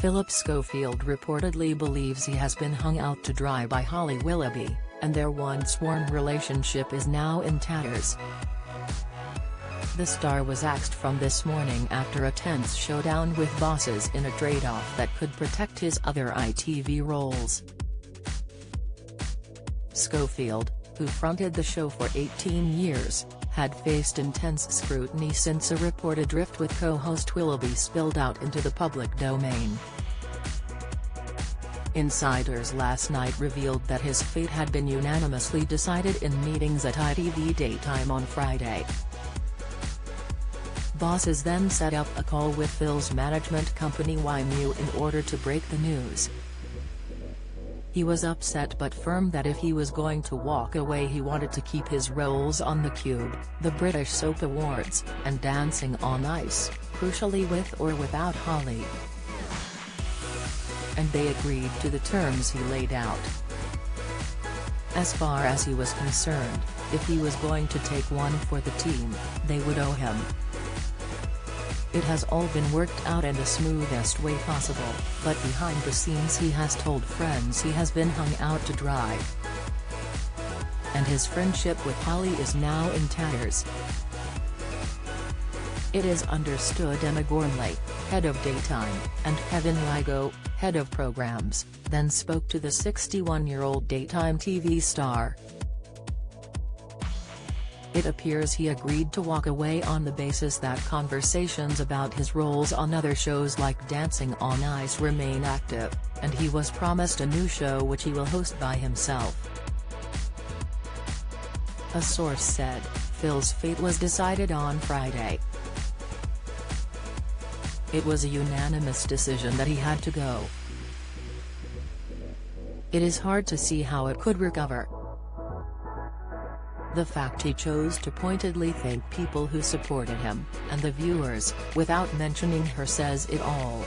Philip Schofield reportedly believes he has been hung out to dry by Holly Willoughby, and their once warm relationship is now in tatters. The star was axed from This Morning after a tense showdown with bosses in a trade-off that could protect his other ITV roles. Schofield, who fronted the show for 18 years, had faced intense scrutiny since a reported rift with co-host Willoughby spilled out into the public domain. Insiders last night revealed that his fate had been unanimously decided in meetings at ITV Daytime on Friday. Bosses then set up a call with Phil's management company YMU in order to break the news. He was upset but firm that if he was going to walk away he wanted to keep his roles on The Cube, the British Soap Awards, and Dancing on Ice, crucially with or without Holly. And they agreed to the terms he laid out. As far as he was concerned, if he was going to take one for the team, they would owe him. It has all been worked out in the smoothest way possible, but behind the scenes he has told friends he has been hung out to dry. And his friendship with Holly is now in tatters. It is understood Emma Gormley, head of Daytime, and Kevin Lygo, head of programs, then spoke to the 61-year-old Daytime TV star. It appears he agreed to walk away on the basis that conversations about his roles on other shows like Dancing on Ice remain active, and he was promised a new show which he will host by himself. A source said, Phil's fate was decided on Friday. It was a unanimous decision that he had to go. It is hard to see how it could recover. The fact he chose to pointedly thank people who supported him, and the viewers, without mentioning her says it all.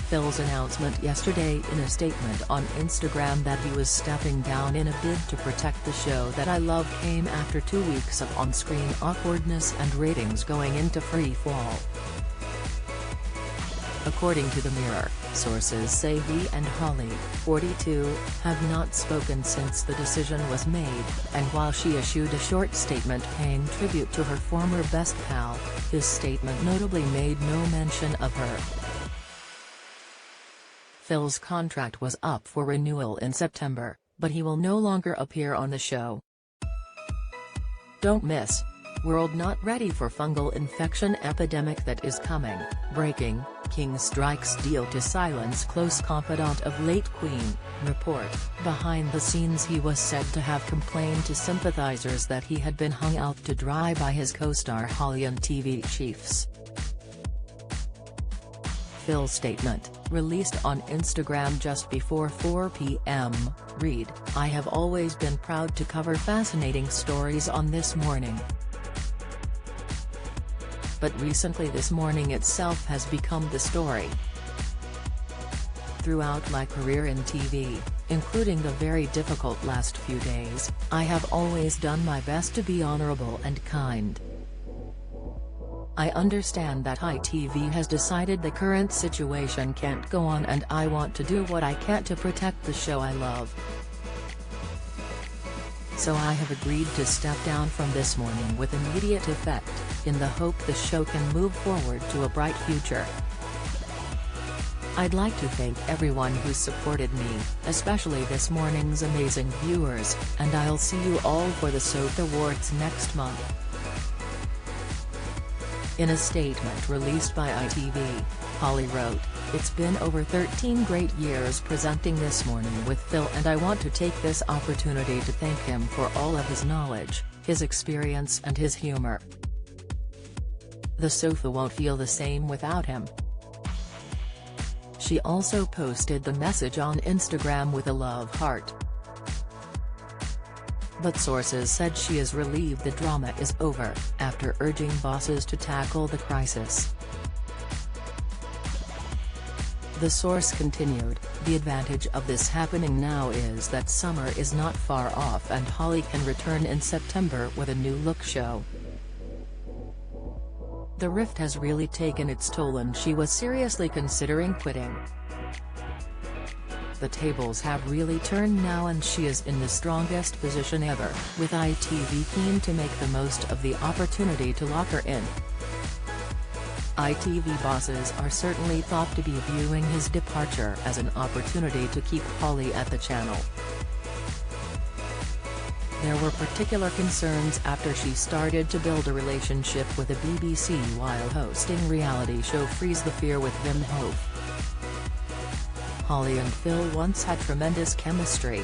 Phil's announcement yesterday in a statement on Instagram that he was stepping down in a bid to protect the show that I love came after 2 weeks of on-screen awkwardness and ratings going into free fall. According to the Mirror, sources say he and Holly, 42, have not spoken since the decision was made, and while she issued a short statement paying tribute to her former best pal, his statement notably made no mention of her. Phil's contract was up for renewal in September, but he will no longer appear on the show. Don't miss. World not ready for fungal infection epidemic that is coming. Breaking, King strikes deal to silence close confidant of late Queen. Report, behind the scenes he was said to have complained to sympathizers that he had been hung out to dry by his co-star Holly and TV chiefs. Phil's statement, released on Instagram just before 4 p.m., read, I have always been proud to cover fascinating stories on This Morning. But recently This Morning itself has become the story. Throughout my career in TV, including the very difficult last few days, I have always done my best to be honorable and kind. I understand that ITV has decided the current situation can't go on and I want to do what I can to protect the show I love. So I have agreed to step down from This Morning with immediate effect, in the hope the show can move forward to a bright future. I'd like to thank everyone who supported me, especially This Morning's amazing viewers, and I'll see you all for the Soap Awards next month. In a statement released by ITV, Holly wrote, It's been over 13 great years presenting This Morning with Phil and I want to take this opportunity to thank him for all of his knowledge, his experience and his humor. The sofa won't feel the same without him. She also posted the message on Instagram with a love heart. But sources said she is relieved the drama is over, after urging bosses to tackle the crisis. The source continued, the advantage of this happening now is that summer is not far off and Holly can return in September with a new look show. The rift has really taken its toll and she was seriously considering quitting. The tables have really turned now and she is in the strongest position ever, with ITV keen to make the most of the opportunity to lock her in. ITV bosses are certainly thought to be viewing his departure as an opportunity to keep Holly at the channel. There were particular concerns after she started to build a relationship with the BBC while hosting reality show Freeze the Fear with Wim Hof. Holly and Phil once had tremendous chemistry.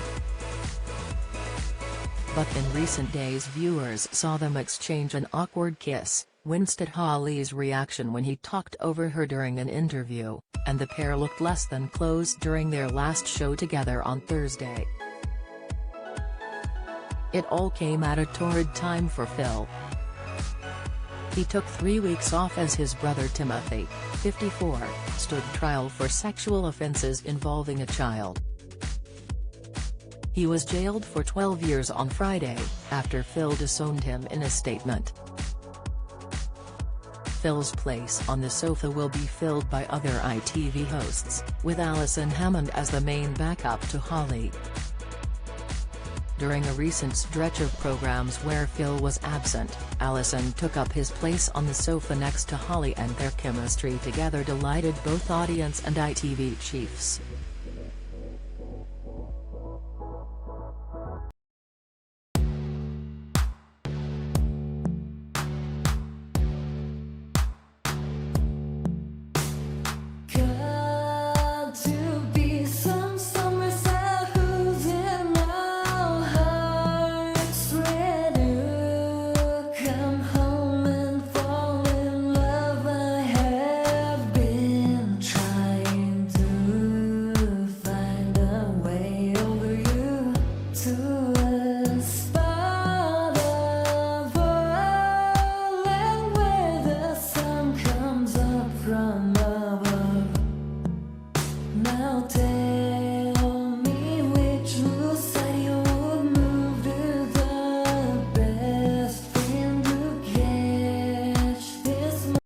But in recent days viewers saw them exchange an awkward kiss, winced at Holly's reaction when he talked over her during an interview, and the pair looked less than close during their last show together on Thursday. It all came at a torrid time for Phil. He took 3 weeks off as his brother Timothy, 54, stood trial for sexual offences involving a child. He was jailed for 12 years on Friday, after Phil disowned him in a statement. Phil's place on the sofa will be filled by other ITV hosts, with Alison Hammond as the main backup to Holly. During a recent stretch of programs where Phil was absent, Alison took up his place on the sofa next to Holly and their chemistry together delighted both audience and ITV chiefs.